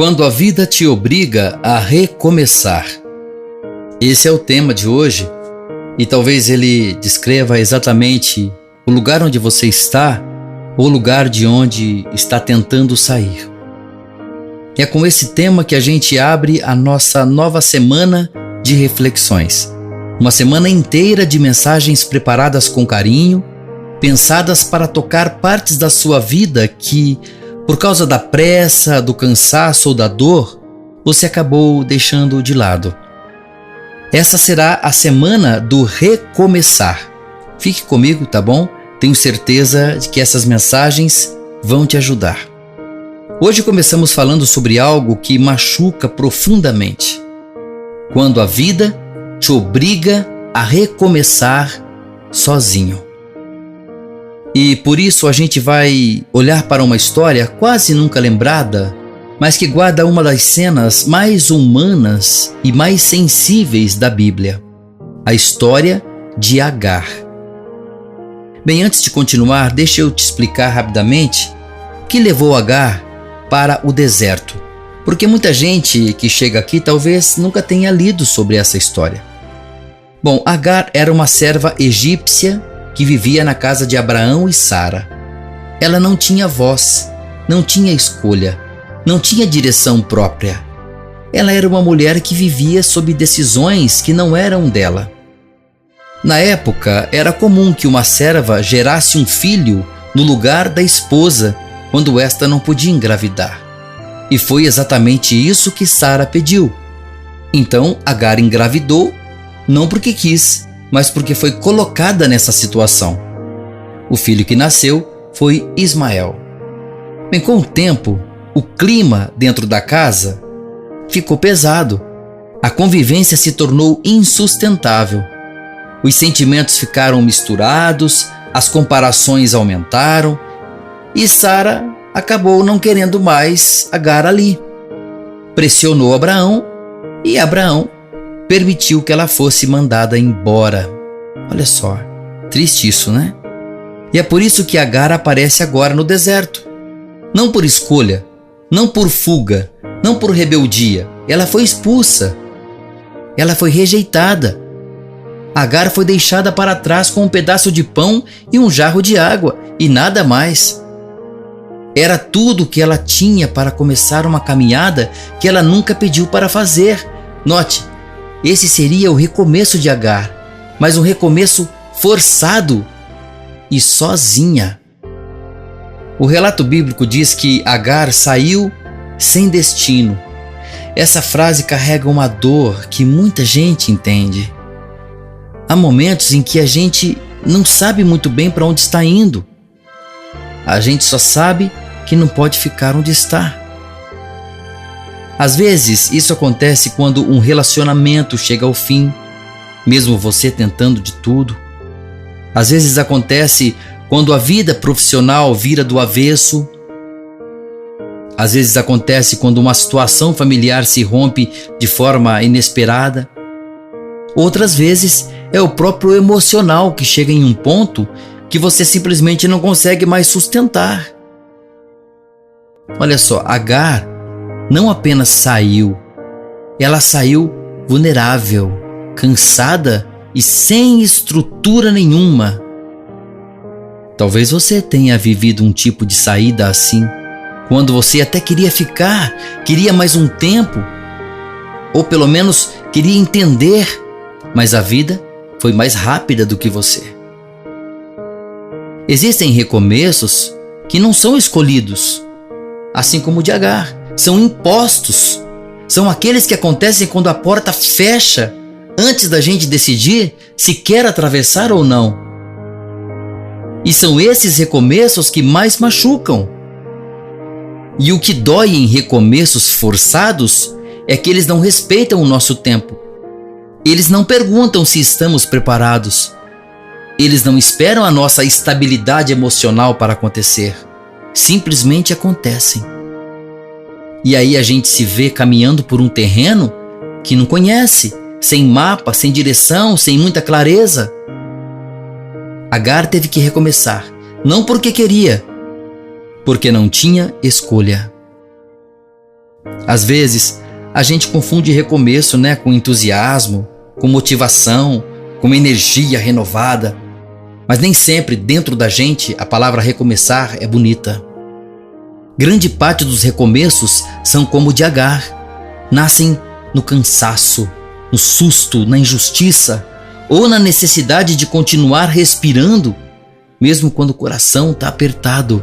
Quando a vida te obriga a recomeçar. Esse é o tema de hoje e talvez ele descreva exatamente o lugar onde você está ou o lugar de onde está tentando sair. É com esse tema que a gente abre a nossa nova semana de reflexões. Uma semana inteira de mensagens preparadas com carinho, pensadas para tocar partes da sua vida que, por causa da pressa, do cansaço ou da dor, você acabou deixando de lado. Essa será a semana do recomeçar. Fique comigo, tá bom? Tenho certeza de que essas mensagens vão te ajudar. Hoje começamos falando sobre algo que machuca profundamente. Quando a vida te obriga a recomeçar sozinho. E por isso a gente vai olhar para uma história quase nunca lembrada, mas que guarda uma das cenas mais humanas e mais sensíveis da Bíblia. A história de Agar. Bem, antes de continuar, deixa eu te explicar rapidamente o que levou Agar para o deserto. Porque muita gente que chega aqui talvez nunca tenha lido sobre essa história. Bom, Agar era uma serva egípcia que vivia na casa de Abraão e Sara. Ela não tinha voz, não tinha escolha, não tinha direção própria. Ela era uma mulher que vivia sob decisões que não eram dela. Na época, era comum que uma serva gerasse um filho no lugar da esposa quando esta não podia engravidar. E foi exatamente isso que Sara pediu. Então, Agar engravidou, não porque quis, mas porque foi colocada nessa situação. O filho que nasceu foi Ismael. Bem, com o tempo, o clima dentro da casa ficou pesado. A convivência se tornou insustentável. Os sentimentos ficaram misturados, as comparações aumentaram e Sara acabou não querendo mais Agar ali. Pressionou Abraão e Abraão permitiu que ela fosse mandada embora. Olha só, triste isso, né? E é por isso que Agar aparece agora no deserto. Não por escolha, não por fuga, não por rebeldia. Ela foi expulsa. Ela foi rejeitada. Agar foi deixada para trás com um pedaço de pão e um jarro de água e nada mais. Era tudo o que ela tinha para começar uma caminhada que ela nunca pediu para fazer. Note, esse seria o recomeço de Agar, mas um recomeço forçado e sozinha. O relato bíblico diz que Agar saiu sem destino. Essa frase carrega uma dor que muita gente entende. Há momentos em que a gente não sabe muito bem para onde está indo. A gente só sabe que não pode ficar onde está. Às vezes, isso acontece quando um relacionamento chega ao fim, mesmo você tentando de tudo. Às vezes acontece quando a vida profissional vira do avesso. Às vezes acontece quando uma situação familiar se rompe de forma inesperada. Outras vezes é o próprio emocional que chega em um ponto que você simplesmente não consegue mais sustentar. Olha só, Agar não apenas saiu, ela saiu vulnerável, cansada e sem estrutura nenhuma. Talvez você tenha vivido um tipo de saída assim, quando você até queria ficar, queria mais um tempo, ou pelo menos queria entender, mas a vida foi mais rápida do que você. Existem recomeços que não são escolhidos, assim como o de Agar. São impostos. São aqueles que acontecem quando a porta fecha antes da gente decidir se quer atravessar ou não. E são esses recomeços que mais machucam. E o que dói em recomeços forçados é que eles não respeitam o nosso tempo. Eles não perguntam se estamos preparados. Eles não esperam a nossa estabilidade emocional para acontecer. Simplesmente acontecem. E aí a gente se vê caminhando por um terreno que não conhece, sem mapa, sem direção, sem muita clareza. Agar teve que recomeçar, não porque queria, porque não tinha escolha. Às vezes, a gente confunde recomeço, com entusiasmo, com motivação, com uma energia renovada. Mas nem sempre dentro da gente a palavra recomeçar é bonita. Grande parte dos recomeços são como o de Agar. Nascem no cansaço, no susto, na injustiça ou na necessidade de continuar respirando, mesmo quando o coração está apertado.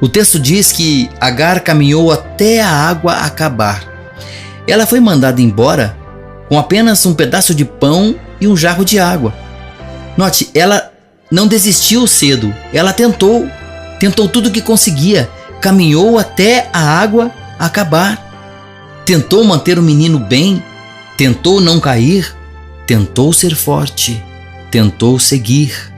O texto diz que Agar caminhou até a água acabar. Ela foi mandada embora com apenas um pedaço de pão e um jarro de água. Note, ela não desistiu cedo, ela tentou tudo o que conseguia, caminhou até a água acabar. Tentou manter o menino bem, tentou não cair, tentou ser forte, tentou seguir.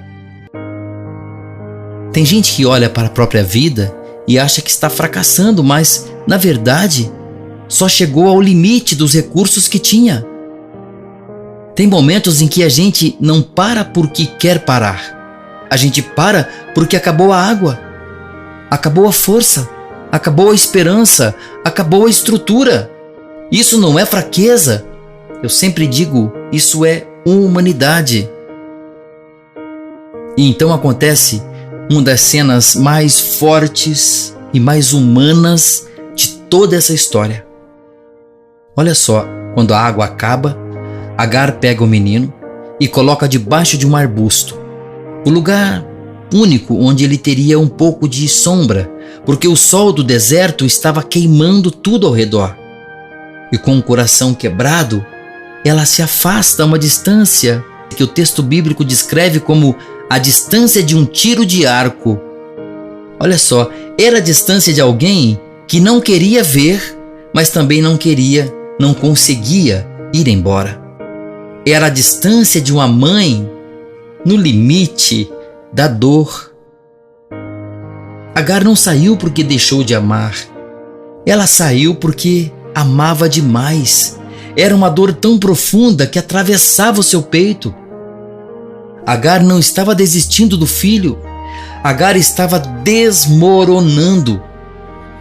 Tem gente que olha para a própria vida e acha que está fracassando, mas, na verdade, só chegou ao limite dos recursos que tinha. Tem momentos em que a gente não para porque quer parar. A gente para porque acabou a água, acabou a força, acabou a esperança, acabou a estrutura. Isso não é fraqueza. Eu sempre digo, isso é humanidade. E então acontece uma das cenas mais fortes e mais humanas de toda essa história. Olha só, quando a água acaba, Agar pega o menino e coloca debaixo de um arbusto, o lugar único onde ele teria um pouco de sombra, porque o sol do deserto estava queimando tudo ao redor. E com o coração quebrado, ela se afasta a uma distância que o texto bíblico descreve como a distância de um tiro de arco. Olha só, era a distância de alguém que não queria ver, mas também não conseguia ir embora. Era a distância de uma mãe no limite da dor. Agar não saiu porque deixou de amar. Ela saiu porque amava demais. Era uma dor tão profunda que atravessava o seu peito. Agar não estava desistindo do filho. Agar estava desmoronando.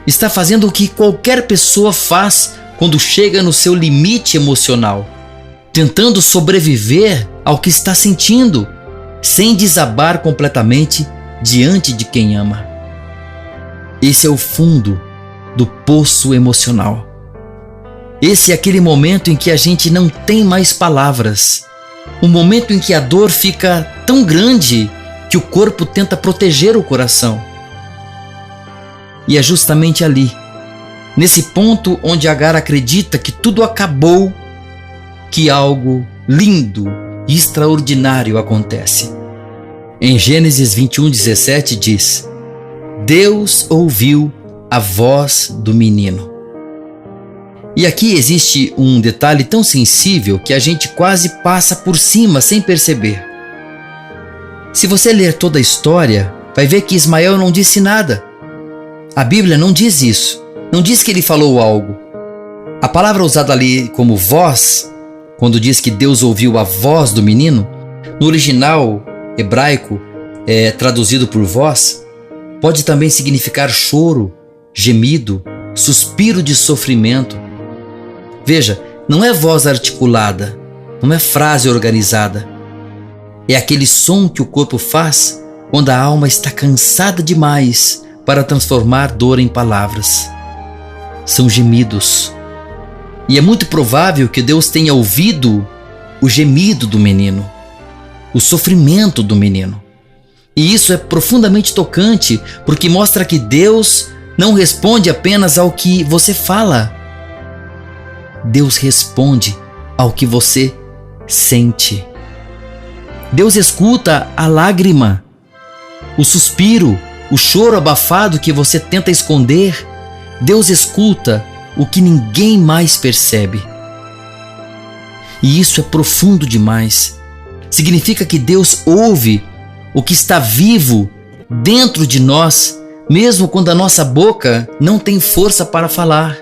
Está fazendo o que qualquer pessoa faz quando chega no seu limite emocional, tentando sobreviver ao que está sentindo, sem desabar completamente diante de quem ama. Esse é o fundo do poço emocional. Esse é aquele momento em que a gente não tem mais palavras. Um momento em que a dor fica tão grande que o corpo tenta proteger o coração. E é justamente ali, nesse ponto onde Agar acredita que tudo acabou, que algo lindo e extraordinário acontece. Em Gênesis 21:17 diz: Deus ouviu a voz do menino. E aqui existe um detalhe tão sensível que a gente quase passa por cima sem perceber. Se você ler toda a história, vai ver que Ismael não disse nada. A Bíblia não diz isso. Não diz que ele falou algo. A palavra usada ali como voz, quando diz que Deus ouviu a voz do menino, no original hebraico, traduzido por voz, pode também significar choro, gemido, suspiro de sofrimento. Veja, não é voz articulada, não é frase organizada. É aquele som que o corpo faz quando a alma está cansada demais para transformar dor em palavras. São gemidos. E é muito provável que Deus tenha ouvido o gemido do menino, o sofrimento do menino. E isso é profundamente tocante, porque mostra que Deus não responde apenas ao que você fala. Deus responde ao que você sente. Deus escuta a lágrima, o suspiro, o choro abafado que você tenta esconder. Deus escuta o que ninguém mais percebe. E isso é profundo demais. Significa que Deus ouve o que está vivo dentro de nós, mesmo quando a nossa boca não tem força para falar.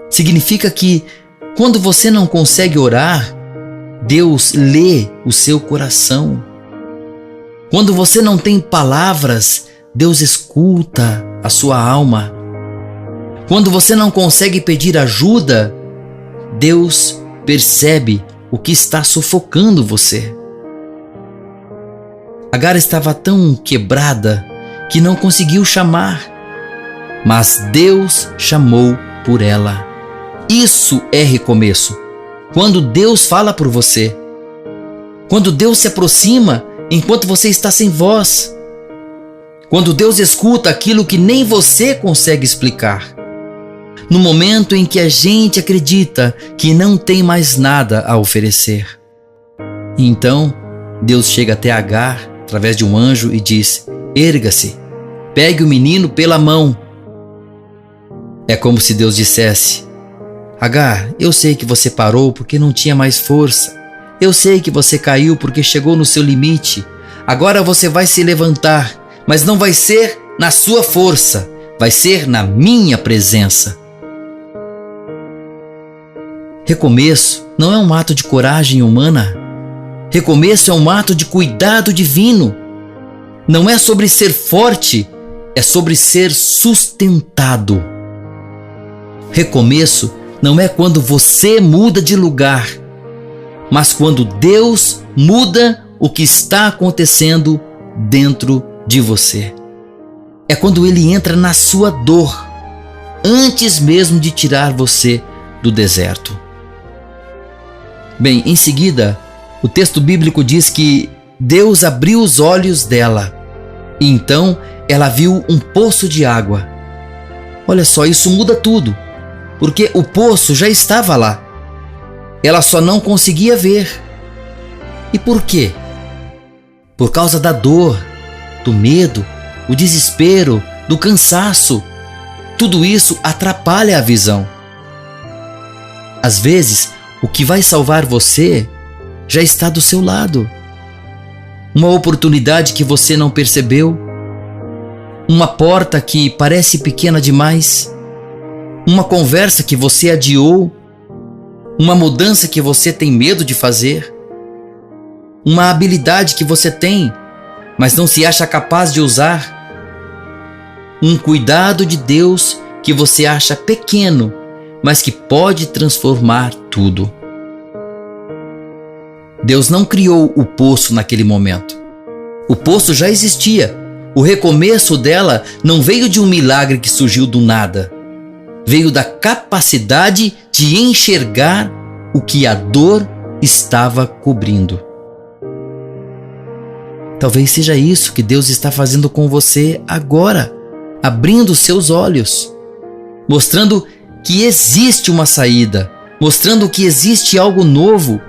Significa que quando você não consegue orar, Deus lê o seu coração. Quando você não tem palavras, Deus escuta a sua alma. Quando você não consegue pedir ajuda, Deus percebe o que está sufocando você. Agar estava tão quebrada que não conseguiu chamar, mas Deus chamou por ela. Isso é recomeço. Quando Deus fala por você, quando Deus se aproxima enquanto você está sem voz, quando Deus escuta aquilo que nem você consegue explicar, no momento em que a gente acredita que não tem mais nada a oferecer. Então, Deus chega até Agar através de um anjo e diz: erga-se, pegue o menino pela mão. É como se Deus dissesse: Agar, eu sei que você parou porque não tinha mais força. Eu sei que você caiu porque chegou no seu limite. Agora você vai se levantar, mas não vai ser na sua força, vai ser na minha presença. Recomeço não é um ato de coragem humana. Recomeço é um ato de cuidado divino. Não é sobre ser forte, é sobre ser sustentado. Recomeço não é quando você muda de lugar, mas quando Deus muda o que está acontecendo dentro de você. É quando Ele entra na sua dor, antes mesmo de tirar você do deserto. Bem, em seguida, o texto bíblico diz que Deus abriu os olhos dela e então ela viu um poço de água. Olha só, isso muda tudo, porque o poço já estava lá. Ela só não conseguia ver. E por quê? Por causa da dor, do medo, o desespero, do cansaço. Tudo isso atrapalha a visão. Às vezes, o que vai salvar você já está do seu lado. Uma oportunidade que você não percebeu, uma porta que parece pequena demais, uma conversa que você adiou, uma mudança que você tem medo de fazer, uma habilidade que você tem, mas não se acha capaz de usar, um cuidado de Deus que você acha pequeno, mas que pode transformar tudo. Deus não criou o poço naquele momento. O poço já existia. O recomeço dela não veio de um milagre que surgiu do nada. Veio da capacidade de enxergar o que a dor estava cobrindo. Talvez seja isso que Deus está fazendo com você agora, abrindo seus olhos, mostrando que existe uma saída, mostrando que existe algo novo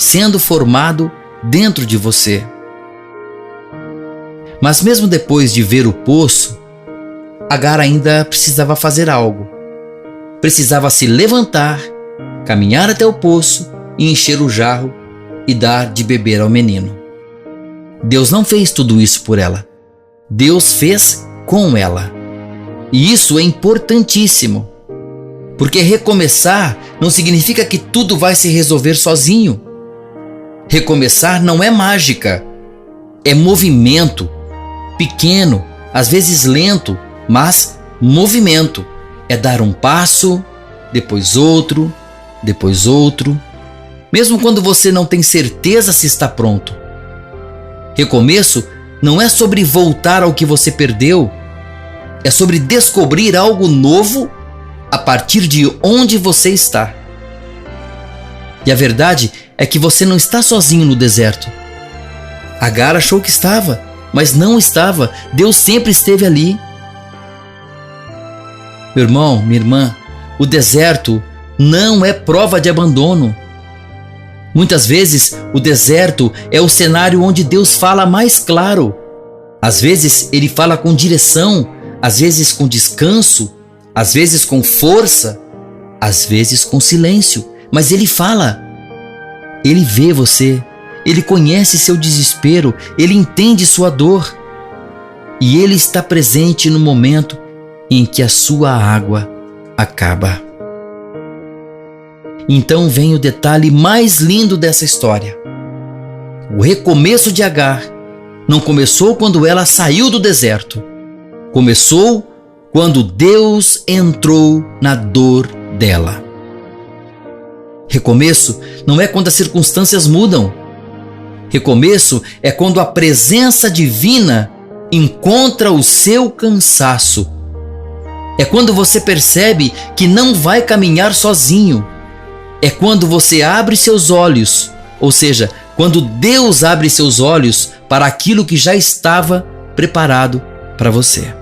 sendo formado dentro de você. Mas mesmo depois de ver o poço, Agar ainda precisava fazer algo. Precisava se levantar, caminhar até o poço e encher o jarro e dar de beber ao menino. Deus não fez tudo isso por ela. Deus fez com ela. E isso é importantíssimo. Porque recomeçar não significa que tudo vai se resolver sozinho. Recomeçar não é mágica. É movimento. Pequeno, às vezes lento, mas movimento. É dar um passo, depois outro, mesmo quando você não tem certeza se está pronto. Recomeço não é sobre voltar ao que você perdeu, é sobre descobrir algo novo a partir de onde você está. E a verdade é que você não está sozinho no deserto. Agar achou que estava, mas não estava. Deus sempre esteve ali. Meu irmão, minha irmã, o deserto não é prova de abandono. Muitas vezes, o deserto é o cenário onde Deus fala mais claro. Às vezes, Ele fala com direção, às vezes com descanso, às vezes com força, às vezes com silêncio. Mas Ele fala. Ele vê você, Ele conhece seu desespero, Ele entende sua dor. E Ele está presente no momento em que a sua água acaba. Então vem o detalhe mais lindo dessa história. O recomeço de Agar não começou quando ela saiu do deserto. Começou quando Deus entrou na dor dela. Recomeço não é quando as circunstâncias mudam. Recomeço é quando a presença divina encontra o seu cansaço. É quando você percebe que não vai caminhar sozinho. É quando você abre seus olhos, ou seja, quando Deus abre seus olhos para aquilo que já estava preparado para você.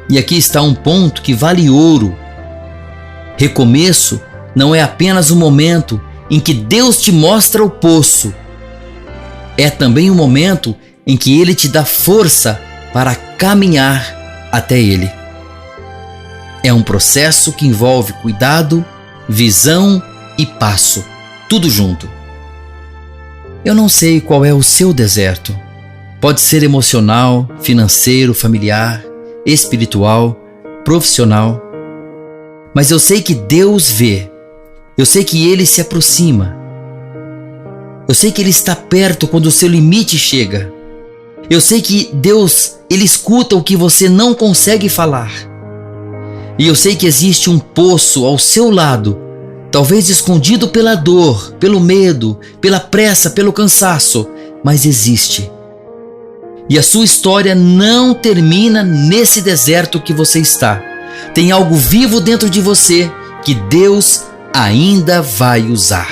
E aqui está um ponto que vale ouro. Recomeço não é apenas um momento em que Deus te mostra o poço. É também um momento em que Ele te dá força para caminhar até Ele. É um processo que envolve cuidado, visão e passo, tudo junto. Eu não sei qual é o seu deserto. Pode ser emocional, financeiro, familiar, espiritual, profissional. Mas eu sei que Deus vê. Eu sei que Ele se aproxima. Eu sei que Ele está perto quando o seu limite chega. Eu sei que Deus, Ele escuta o que você não consegue falar. E eu sei que existe um poço ao seu lado, talvez escondido pela dor, pelo medo, pela pressa, pelo cansaço, mas existe. E a sua história não termina nesse deserto que você está. Tem algo vivo dentro de você que Deus ainda vai usar.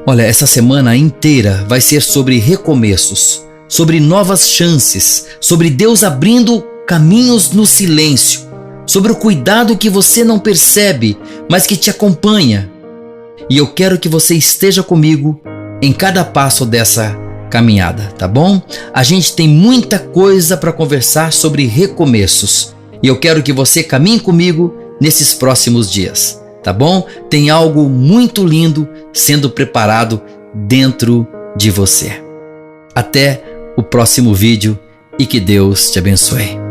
Olha, essa semana inteira vai ser sobre recomeços, sobre novas chances, sobre Deus abrindo caminhos no silêncio, sobre o cuidado que você não percebe, mas que te acompanha. E eu quero que você esteja comigo em cada passo dessa caminhada, tá bom? A gente tem muita coisa para conversar sobre recomeços. E eu quero que você caminhe comigo nesses próximos dias, tá bom? Tem algo muito lindo sendo preparado dentro de você. Até o próximo vídeo e que Deus te abençoe.